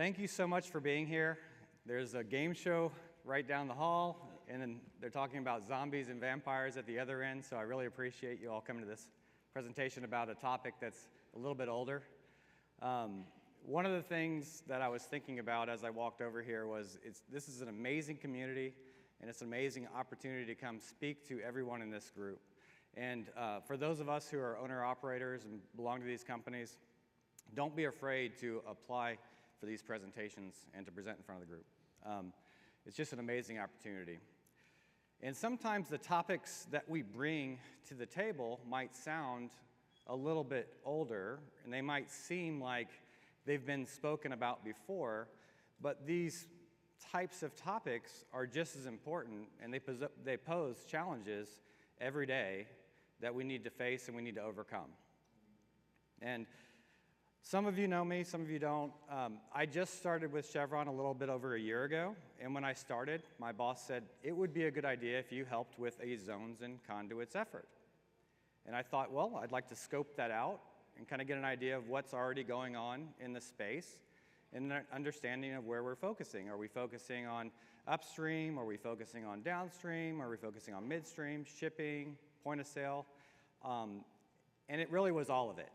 Thank you so much for being here. There's a game show right down the hall, and then they're talking about zombies and vampires at the other end, so I really appreciate you all coming to this presentation about a topic that's a little bit older. One of the things that I was thinking about as I walked over here was this is an amazing community, and it's an amazing opportunity to come speak to everyone in this group. And for those of us who are owner-operators and belong to these companies, don't be afraid to apply for these presentations and to present in front of the group. It's just an amazing opportunity. And sometimes the topics that we bring to the table might sound a little bit older, and they might seem like they've been spoken about before, but these types of topics are just as important, and they pose challenges every day that we need to face and we need to overcome. And some of you know me, some of you don't. I just started with Chevron a little bit over a year ago, and when I started, my boss said it would be a good idea if you helped with a Zones and Conduits effort. And I thought, well, I'd like to scope that out and kind of get an idea of what's already going on in the space and an understanding of where we're focusing. Are we focusing on upstream? Are we focusing on downstream? Are we focusing on midstream, shipping, point of sale? And it really was all of it.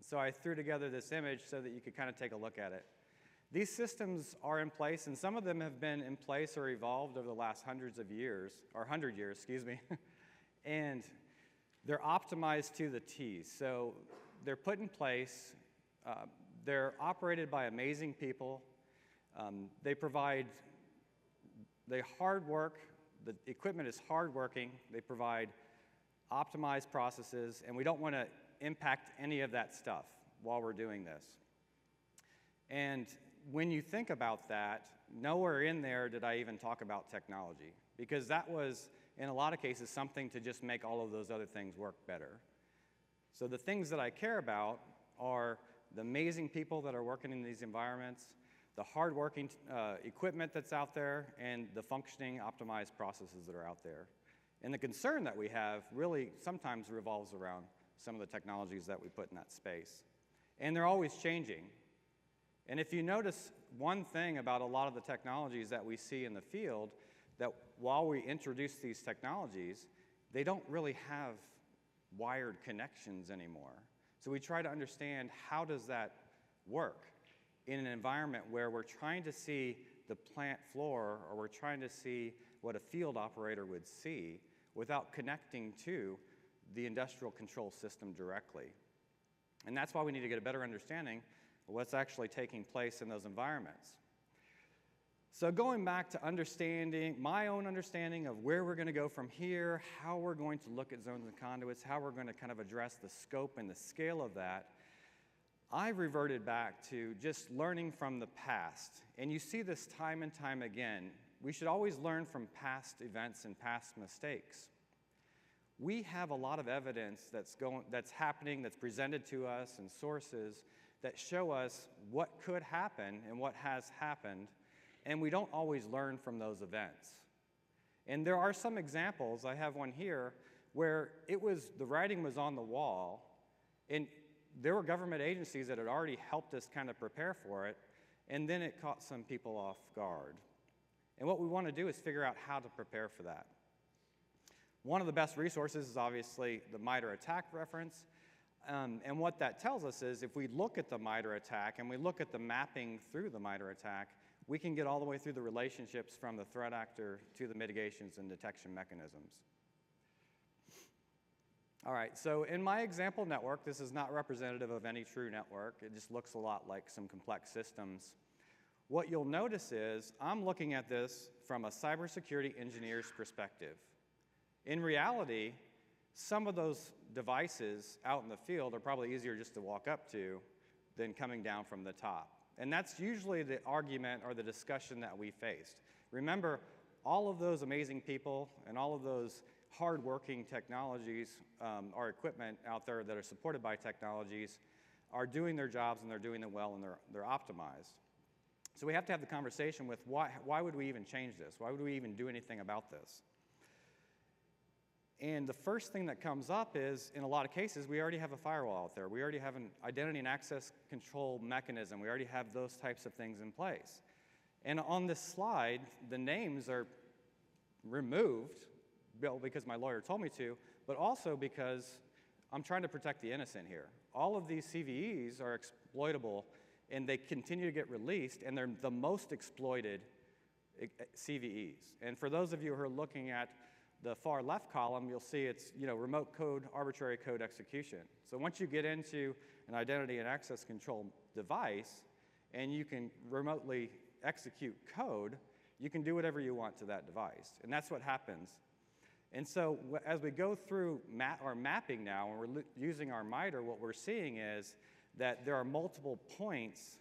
So I threw together this image so that you could kind of take a look at it. These systems are in place, and some of them have been in place or evolved over the last hundreds of years, or 100 years, excuse me. And they're optimized to the T. So they're put in place. They're operated by amazing people. They provide the hard work. The equipment is hardworking. They provide optimized processes, and we don't want to impact any of that stuff while we're doing this. And when you think about that, nowhere in there did I even talk about technology, because that was, in a lot of cases, something to just make all of those other things work better. So the things that I care about are the amazing people that are working in these environments, the hardworking equipment that's out there, and the functioning, optimized processes that are out there. And the concern that we have really sometimes revolves around some of the technologies that we put in that space. And they're always changing. And if you notice one thing about a lot of the technologies that we see in the field, that while we introduce these technologies, they don't really have wired connections anymore. So we try to understand, how does that work in an environment where we're trying to see the plant floor, or we're trying to see what a field operator would see without connecting to the industrial control system directly. And that's why we need to get a better understanding of what's actually taking place in those environments. So going back to understanding, my own understanding of where we're going to go from here, how we're going to look at zones and conduits, how we're going to kind of address the scope and the scale of that, I've reverted back to just learning from the past. And you see this time and time again. We should always learn from past events and past mistakes. We have a lot of evidence that's happening, that's presented to us, and sources that show us what could happen and what has happened, and we don't always learn from those events. And there are some examples, I have one here, where the writing was on the wall, and there were government agencies that had already helped us kind of prepare for it, and then it caught some people off guard. And what we want to do is figure out how to prepare for that. One of the best resources is obviously the MITRE ATT&CK reference. And what that tells us is, if we look at the MITRE ATT&CK and we look at the mapping through the MITRE ATT&CK, we can get all the way through the relationships from the threat actor to the mitigations and detection mechanisms. All right, so in my example network, this is not representative of any true network. It just looks a lot like some complex systems. What you'll notice is, I'm looking at this from a cybersecurity engineer's perspective. In reality, some of those devices out in the field are probably easier just to walk up to than coming down from the top. And that's usually the argument or the discussion that we faced. Remember, all of those amazing people and all of those hard-working technologies or equipment out there that are supported by technologies are doing their jobs, and they're doing them well, and they're optimized. So we have to have the conversation with, why would we even change this? Why would we even do anything about this? And the first thing that comes up is, in a lot of cases, we already have a firewall out there. We already have an identity and access control mechanism. We already have those types of things in place. And on this slide, the names are removed, well, because my lawyer told me to, but also because I'm trying to protect the innocent here. All of these CVEs are exploitable, and they continue to get released, and they're the most exploited CVEs. And for those of you who are looking at the far left column, you'll see it's remote code, arbitrary code execution. So once you get into an identity and access control device, and you can remotely execute code, you can do whatever you want to that device. And that's what happens. And so as we go through our mapping now, and we're using our MITRE, what we're seeing is that there are multiple points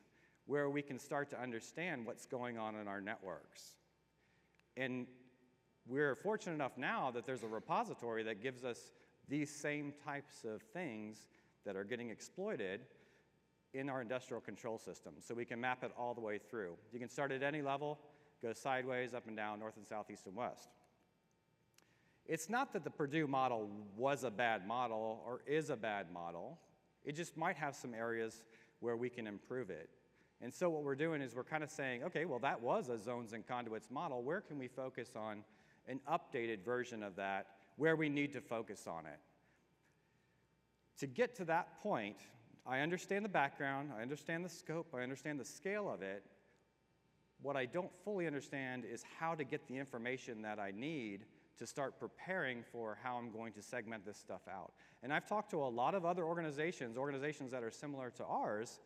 where we can start to understand what's going on in our networks. And we're fortunate enough now that there's a repository that gives us these same types of things that are getting exploited in our industrial control system. So we can map it all the way through. You can start at any level, go sideways, up and down, north and south, east and west. It's not that the Purdue model was a bad model or is a bad model. It just might have some areas where we can improve it. And so what we're doing is we're kind of saying, okay, well, that was a zones and conduits model. Where can we focus on an updated version of that where we need to focus on it? To get to that point, I understand the background, I understand the scope, I understand the scale of it. What I don't fully understand is how to get the information that I need to start preparing for how I'm going to segment this stuff out. And I've talked to a lot of other organizations that are similar to ours,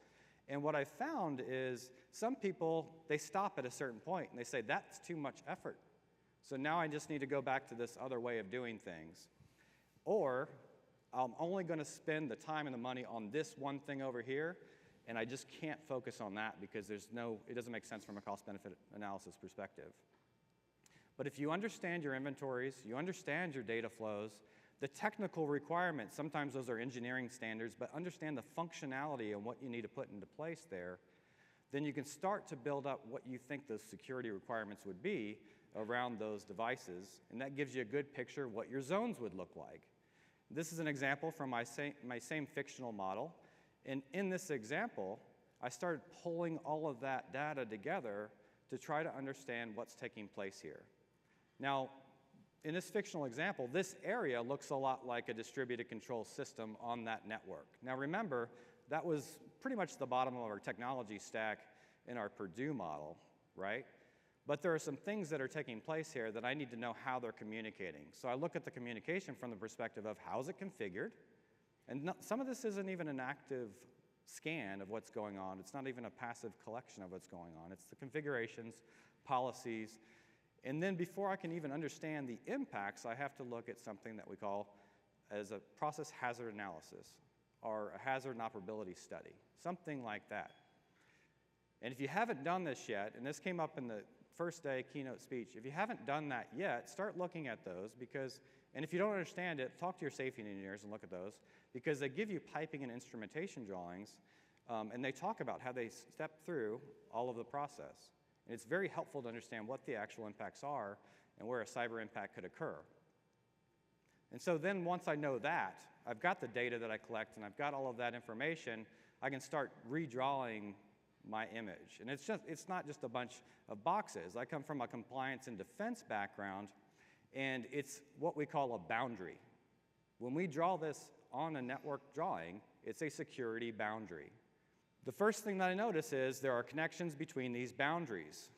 and what I found is some people, they stop at a certain point and they say, that's too much effort. So now I just need to go back to this other way of doing things. Or I'm only going to spend the time and the money on this one thing over here, and I just can't focus on that because it doesn't make sense from a cost-benefit analysis perspective. But if you understand your inventories, you understand your data flows, the technical requirements, sometimes those are engineering standards, but understand the functionality and what you need to put into place there, then you can start to build up what you think those security requirements would be around those devices, and that gives you a good picture of what your zones would look like. This is an example from my same fictional model, and in this example, I started pulling all of that data together to try to understand what's taking place here. Now, in this fictional example, this area looks a lot like a distributed control system on that network. Now remember, that was pretty much the bottom of our technology stack in our Purdue model, right? But there are some things that are taking place here that I need to know how they're communicating. So I look at the communication from the perspective of how's it configured, and some of this isn't even an active scan of what's going on. It's not even a passive collection of what's going on. It's the configurations, policies, and then before I can even understand the impacts, I have to look at something that we call as a process hazard analysis or a hazard and operability study, something like that. And if you haven't done this yet, and this came up in the first day keynote speech, if you haven't done that yet, start looking at those and if you don't understand it, talk to your safety engineers and look at those because they give you piping and instrumentation drawings and they talk about how they step through all of the process. And it's very helpful to understand what the actual impacts are and where a cyber impact could occur. And so then once I know that, I've got the data that I collect and I've got all of that information, I can start redrawing my image. And it's not just a bunch of boxes. I come from a compliance and defense background, and it's what we call a boundary. When we draw this on a network drawing, it's a security boundary. The first thing that I notice is there are connections between these boundaries,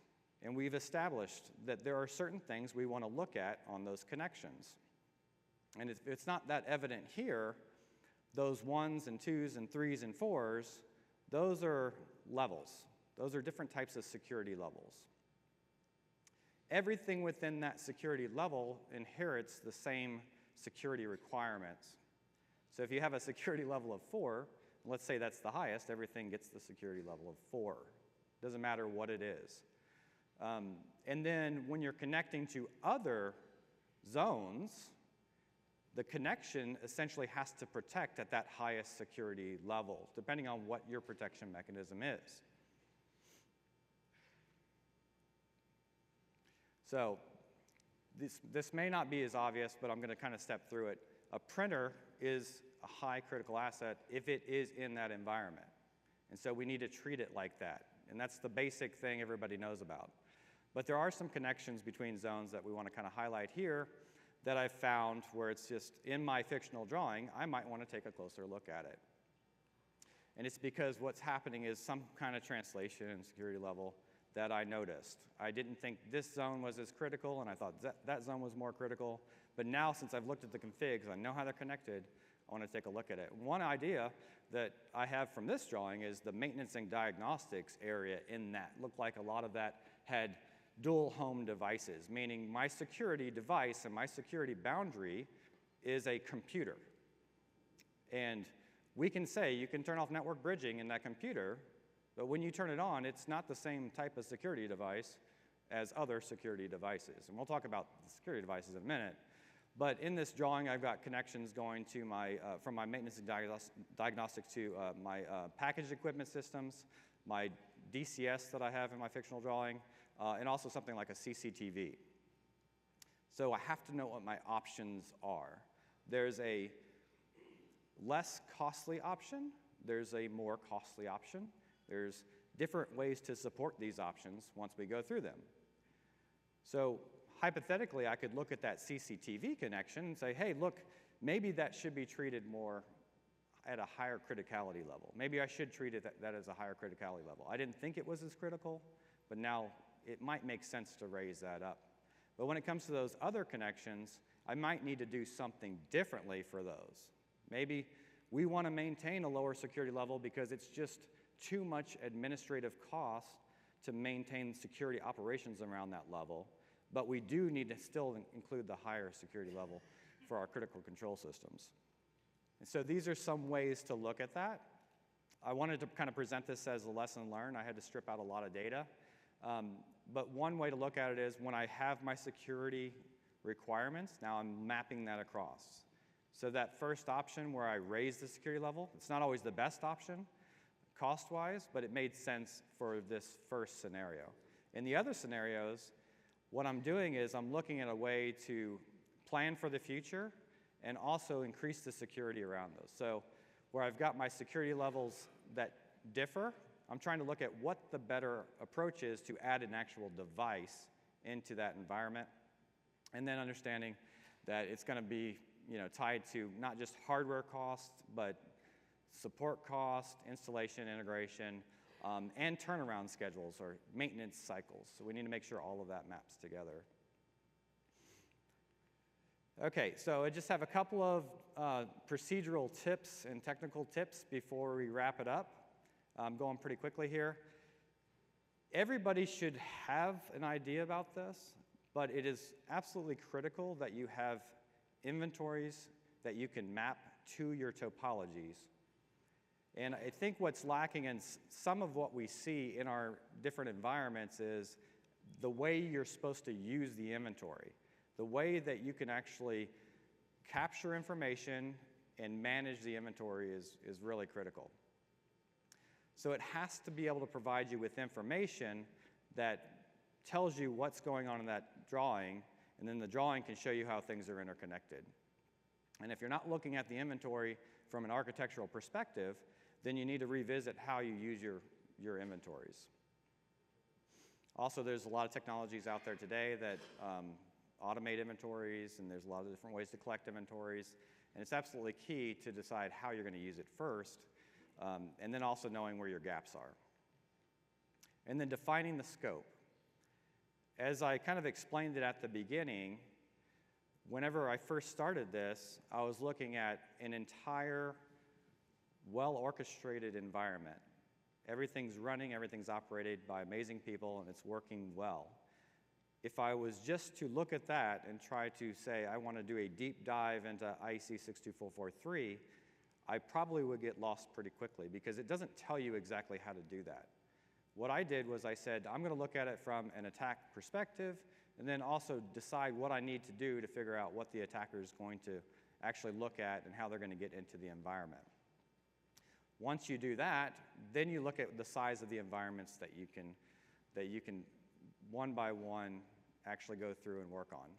and we've established that there are certain things we want to look at on those connections. And if it's not that evident here, those 1s and 2s and 3s and 4s, those are levels. Those are different types of security levels. Everything within that security level inherits the same security requirements. So if you have a security level of 4, let's say that's the highest, everything gets the security level of 4. Doesn't matter what it is. And then when you're connecting to other zones, the connection essentially has to protect at that highest security level, depending on what your protection mechanism is. So This may not be as obvious, but I'm going to kind of step through it. A printer is a high critical asset if it is in that environment. And so we need to treat it like that. And that's the basic thing everybody knows about. But there are some connections between zones that we want to kind of highlight here that I've found where it's just in my fictional drawing, I might want to take a closer look at it. And it's because what's happening is some kind of translation and security level that I noticed. I didn't think this zone was as critical, and I thought that zone was more critical. But now, since I've looked at the configs, I know how they're connected, I want to take a look at it. One idea that I have from this drawing is the maintenance and diagnostics area in that. Looked like a lot of that had dual home devices, meaning my security device and my security boundary is a computer. And we can say you can turn off network bridging in that computer, but when you turn it on, it's not the same type of security device as other security devices. And we'll talk about the security devices in a minute. But in this drawing, I've got connections going to my, from my maintenance and diagnostics to my packaged equipment systems, my DCS that I have in my fictional drawing, and also something like a CCTV. So I have to know what my options are. There's a less costly option. There's a more costly option. There's different ways to support these options once we go through them. So hypothetically, I could look at that CCTV connection and say, hey, look, maybe that should be treated more at a higher criticality level. Maybe I should treat it that as a higher criticality level. I didn't think it was as critical, but now it might make sense to raise that up. But when it comes to those other connections, I might need to do something differently for those. Maybe we want to maintain a lower security level because it's just too much administrative cost to maintain security operations around that level, but we do need to still include the higher security level for our critical control systems. And so these are some ways to look at that. I wanted to kind of present this as a lesson learned. I had to strip out a lot of data. But one way to look at it is when I have my security requirements, now I'm mapping that across. So that first option where I raise the security level, it's not always the best option cost-wise, but it made sense for this first scenario. In the other scenarios, what I'm doing is I'm looking at a way to plan for the future and also increase the security around those. So where I've got my security levels that differ, I'm trying to look at what the better approach is to add an actual device into that environment, and then understanding that it's going to be tied to not just hardware costs, but support cost, installation, integration, and turnaround schedules or maintenance cycles. So we need to make sure all of that maps together. Okay, so I just have a couple of procedural tips and technical tips before we wrap it up. I'm going pretty quickly here. Everybody should have an idea about this, but it is absolutely critical that you have inventories that you can map to your topologies. And I think what's lacking in some of what we see in our different environments is the way you're supposed to use the inventory. The way that you can actually capture information and manage the inventory is really critical. So it has to be able to provide you with information that tells you what's going on in that drawing, and then the drawing can show you how things are interconnected. And if you're not looking at the inventory from an architectural perspective, then you need to revisit how you use your inventories. Also, there's a lot of technologies out there today that automate inventories, and there's a lot of different ways to collect inventories. And it's absolutely key to decide how you're going to use it first, and then also knowing where your gaps are. And then defining the scope. As I kind of explained it at the beginning, whenever I first started this, I was looking at an entire well-orchestrated environment. Everything's running, everything's operated by amazing people, and it's working well. If I was just to look at that and try to say, I want to do a deep dive into IEC 62443, I probably would get lost pretty quickly because it doesn't tell you exactly how to do that. What I did was I said, I'm going to look at it from an attack perspective and then also decide what I need to do to figure out what the attacker is going to actually look at and how they're going to get into the environment. Once you do that, then you look at the size of the environments that you can one by one actually go through and work on.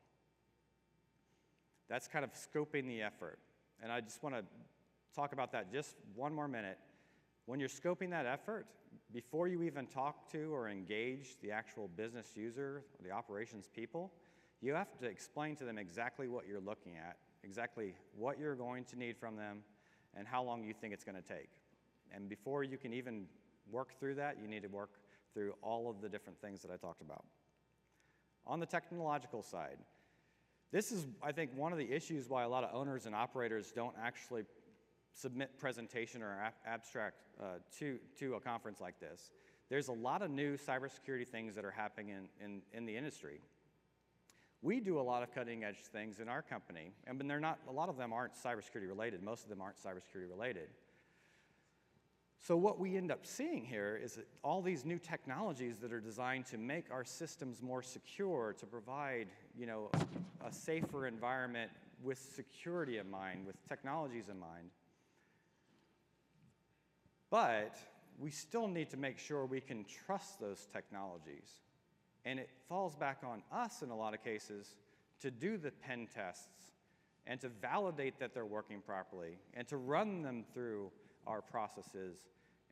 That's kind of scoping the effort. And I just want to talk about that just one more minute. When you're scoping that effort, before you even talk to or engage the actual business user or the operations people, you have to explain to them exactly what you're looking at, exactly what you're going to need from them, and how long you think it's going to take. And before you can even work through that, you need to work through all of the different things that I talked about. On the technological side, this is, I think, one of the issues why a lot of owners and operators don't actually submit presentation or abstract to a conference like this. There's a lot of new cybersecurity things that are happening in the industry. We do a lot of cutting-edge things in our company, and they're not, a lot of them aren't cybersecurity related. Most of them aren't cybersecurity related. So what we end up seeing here is that all these new technologies that are designed to make our systems more secure, to provide, you know, a safer environment with security in mind, with technologies in mind. But we still need to make sure we can trust those technologies. And it falls back on us in a lot of cases to do the pen tests and to validate that they're working properly and to run them through our processes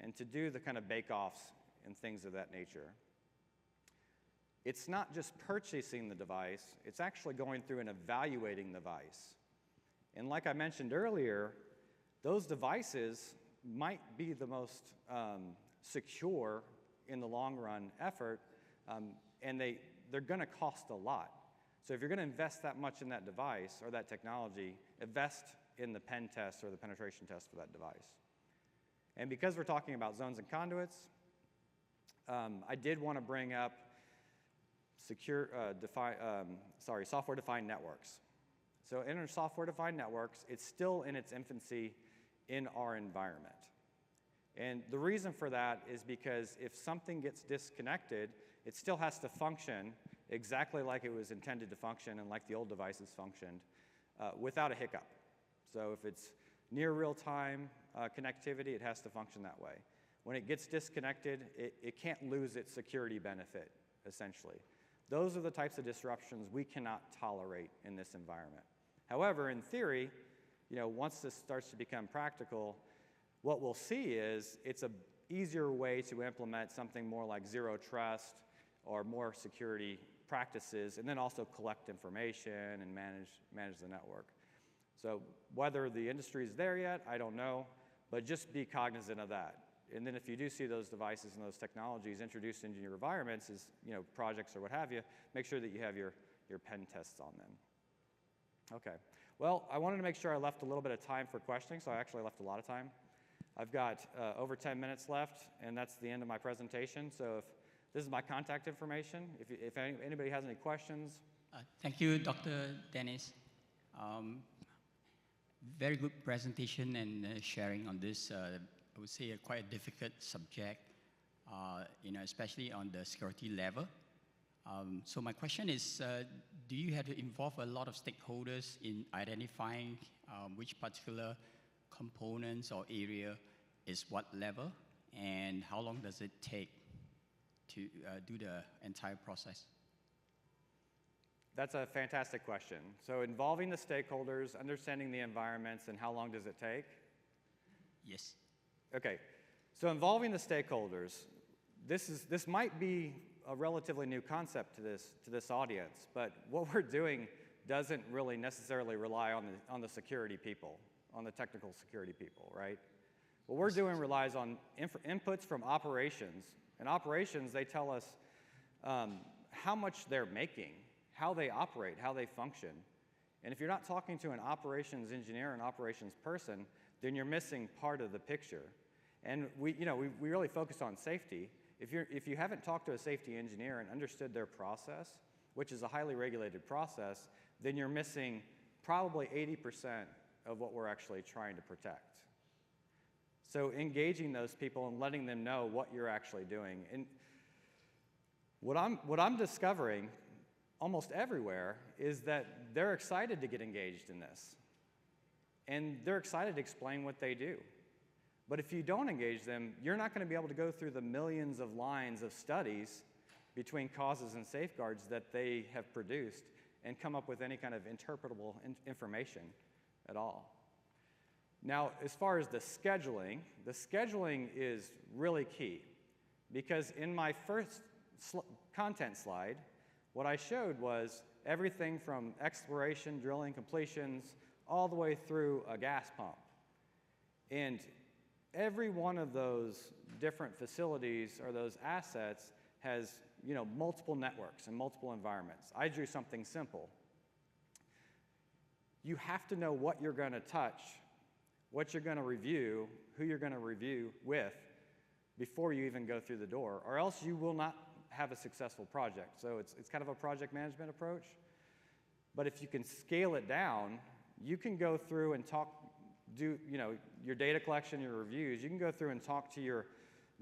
and to do the kind of bake-offs and things of that nature. It's not just purchasing the device, it's actually going through and evaluating the device. And like I mentioned earlier, those devices might be the most secure in the long run effort, and they're going to cost a lot. So if you're going to invest that much in that device or that technology, invest in the pen test or the penetration test for that device. And because we're talking about zones and conduits, I did want to bring up software-defined networks. So in our software-defined networks, it's still in its infancy in our environment. And the reason for that is because if something gets disconnected, it still has to function exactly like it was intended to function and like the old devices functioned without a hiccup. So if it's near real-time connectivity, it has to function that way. When it gets disconnected, it can't lose its security benefit, essentially. Those are the types of disruptions we cannot tolerate in this environment. However, in theory, you know, once this starts to become practical, what we'll see is it's an easier way to implement something more like zero trust or more security practices, and then also collect information and manage the network. So whether the industry is there yet, I don't know, but just be cognizant of that. And then if you do see those devices and those technologies introduced into your environments as, you know, projects or what have you, make sure that you have your pen tests on them. Okay. Well, I wanted to make sure I left a little bit of time for questioning, so I actually left a lot of time. I've got over 10 minutes left, and that's the end of my presentation. So if this is my contact information. If anybody has any questions. Thank you, Dr. Dennis. Very good presentation and sharing on this, I would say, quite a difficult subject, you know, especially on the security level. So my question is, do you have to involve a lot of stakeholders in identifying which particular components or area is what level, and how long does it take to do the entire process? That's a fantastic question. So involving the stakeholders, understanding the environments, and how long does it take? Yes. Okay. So involving the stakeholders, this might be a relatively new concept to this audience, but what we're doing doesn't really necessarily rely on the security people, on the technical security people, right? What we're doing relies on inputs from operations. And operations, they tell us how much they're making, how they operate, how they function. And if you're not talking to an operations engineer, an operations person, then you're missing part of the picture. And we really focus on safety. If you haven't talked to a safety engineer and understood their process, which is a highly regulated process, then you're missing probably 80% of what we're actually trying to protect. So engaging those people and letting them know what you're actually doing. And what I'm discovering almost everywhere is that they're excited to get engaged in this. And they're excited to explain what they do. But if you don't engage them, you're not going to be able to go through the millions of lines of studies between causes and safeguards that they have produced and come up with any kind of interpretable information at all. Now, as far as the scheduling is really key, because in my first content slide, what I showed was everything from exploration, drilling, completions, all the way through a gas pump. And every one of those different facilities or those assets has, you know, multiple networks and multiple environments. I drew something simple. You have to know what you're going to touch, what you're going to review, who you're going to review with before you even go through the door, or else you will not have a successful project. So it's kind of a project management approach. But if you can scale it down, you can go through and do you know, your data collection, your reviews. You can go through and talk to your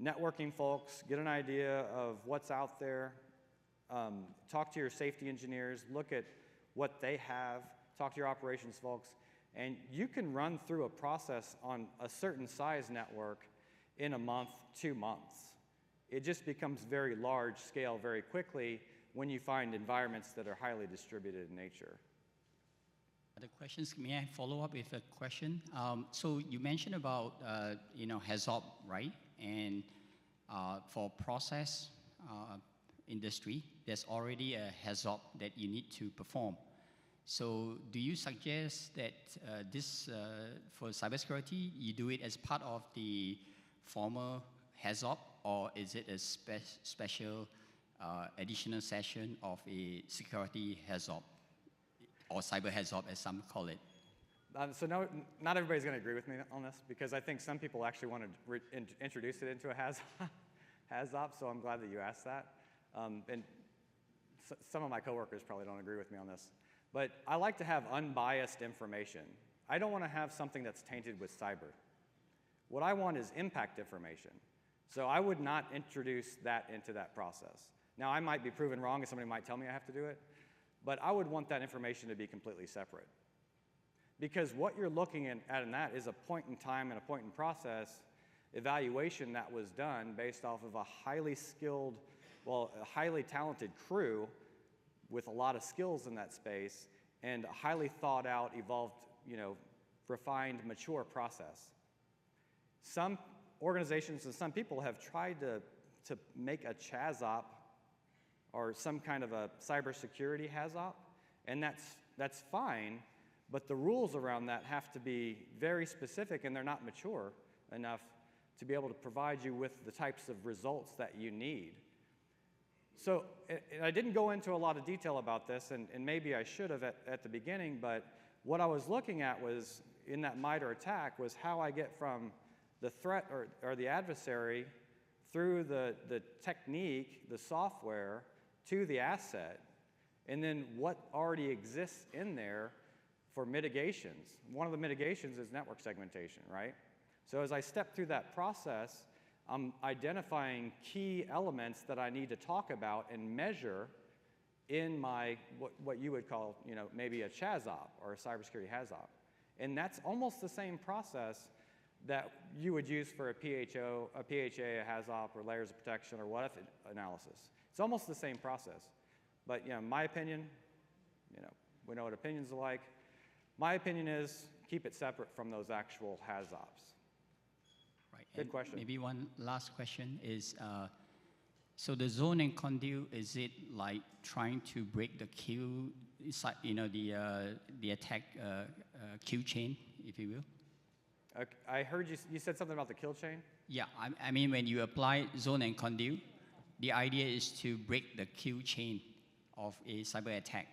networking folks, get an idea of what's out there, talk to your safety engineers, look at what they have, talk to your operations folks, and you can run through a process on a certain size network in a month, 2 months. It just becomes very large scale very quickly when you find environments that are highly distributed in nature. Other questions? May I follow up with a question? So you mentioned about you know, HAZOP, right? And for process industry, there's already a HAZOP that you need to perform. So do you suggest that for cybersecurity, you do it as part of the former HAZOP, or is it a special additional session of a security HAZOP, or cyber HAZOP as some call it? So no, not everybody's going to agree with me on this, because I think some people actually want to introduce it into a HAZOP, so I'm glad that you asked that. And some of my coworkers probably don't agree with me on this. But I like to have unbiased information. I don't want to have something that's tainted with cyber. What I want is impact information. So I would not introduce that into that process. Now, I might be proven wrong, and somebody might tell me I have to do it, but I would want that information to be completely separate. Because what you're looking at in that is a point in time and a point in process evaluation that was done based off of a highly skilled, well, a highly talented crew with a lot of skills in that space and a highly thought out, evolved, you know, refined, mature process. Some organizations and some people have tried to make a CHAZOP or some kind of a cybersecurity HAZOP, and that's fine, but the rules around that have to be very specific, and they're not mature enough to be able to provide you with the types of results that you need. So I didn't go into a lot of detail about this, and maybe I should have at the beginning, but what I was looking at was, in that MITRE attack, was how I get from the threat or the adversary through the technique, the software, to the asset, and then what already exists in there for mitigations. One of the mitigations is network segmentation, right? So as I step through that process, I'm identifying key elements that I need to talk about and measure in my, what you would call, you know, maybe a CHAZOP or a cybersecurity HAZOP. And that's almost the same process that you would use for a PHO, a PHA, a HAZOP, or layers of protection, or what if analysis. It's almost the same process. But, you know, my opinion, you know, we know what opinions are like. My opinion is keep it separate from those actual HAZOPs. Right. Good and question. Maybe one last question is, so the zone and conduit, is it like trying to break the queue, you know, the attack queue chain, if you will? I heard you said something about the kill chain? Yeah, I mean, when you apply zone and conduit, the idea is to break the kill chain of a cyber attack.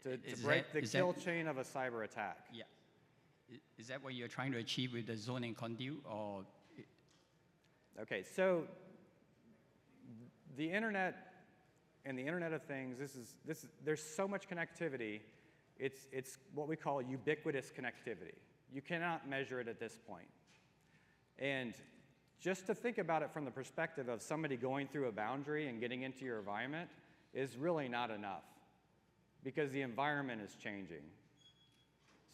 To break the kill chain of a cyber attack. Yeah. Is that what you're trying to achieve with the zone and conduit, or? Okay, so the internet and the Internet of Things, there's so much connectivity. It's what we call ubiquitous connectivity. You cannot measure it at this point. And just to think about it from the perspective of somebody going through a boundary and getting into your environment is really not enough, because the environment is changing.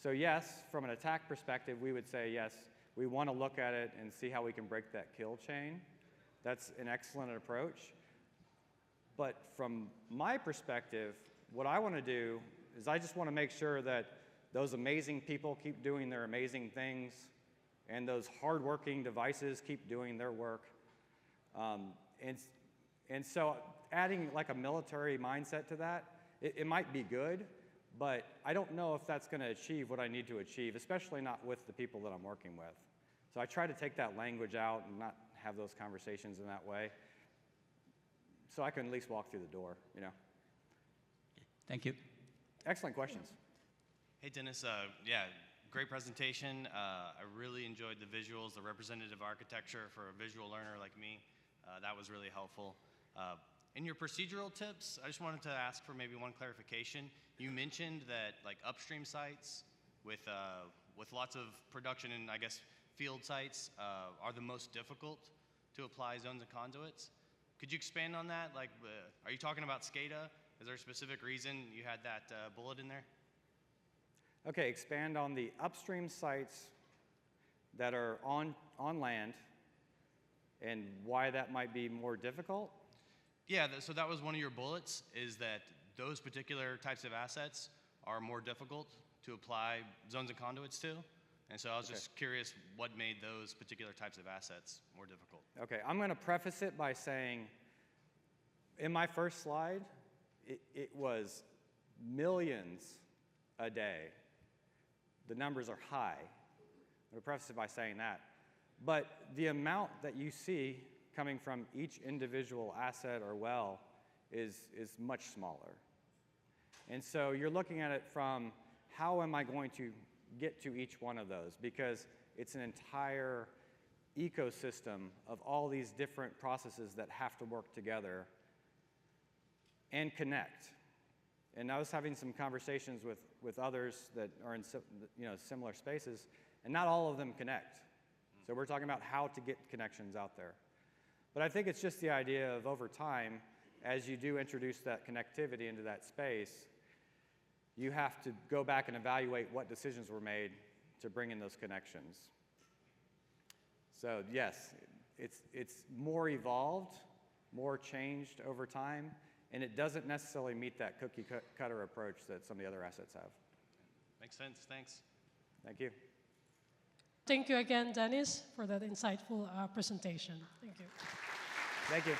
So yes, from an attack perspective, we would say, yes, we want to look at it and see how we can break that kill chain. That's an excellent approach. But from my perspective, what I want to do is I just want to make sure that those amazing people keep doing their amazing things, and those hardworking devices keep doing their work. And so adding like a military mindset to that, it might be good, but I don't know if that's going to achieve what I need to achieve, especially not with the people that I'm working with. So I try to take that language out and not have those conversations in that way, so I can at least walk through the door, you know. Thank you. Excellent questions. Hey, Dennis. Yeah, great presentation. I really enjoyed the visuals, the representative architecture for a visual learner like me. That was really helpful. In your procedural tips, I just wanted to ask for maybe one clarification. You mentioned that like upstream sites with lots of production and I guess field sites are the most difficult to apply zones and conduits. Could you expand on that? Like, are you talking about SCADA? Is there a specific reason you had that bullet in there? Okay, expand on the upstream sites that are on land and why that might be more difficult? Yeah, so that was one of your bullets, is that those particular types of assets are more difficult to apply zones and conduits to. And so I was just curious what made those particular types of assets more difficult. Okay, I'm going to preface it by saying, in my first slide, it was millions a day. The numbers are high. I'm going to preface it by saying that. But the amount that you see coming from each individual asset or well is much smaller. And so you're looking at it from, how am I going to get to each one of those? Because it's an entire ecosystem of all these different processes that have to work together and connect. And I was having some conversations with others that are in similar spaces, and not all of them connect. So we're talking about how to get connections out there. But I think it's just the idea of, over time, as you do introduce that connectivity into that space, you have to go back and evaluate what decisions were made to bring in those connections. So yes, it's more evolved, more changed over time, and it doesn't necessarily meet that cookie cutter approach that some of the other assets have. Makes sense. Thanks. Thank you. Thank you again, Dennis, for that insightful presentation. Thank you. Thank you.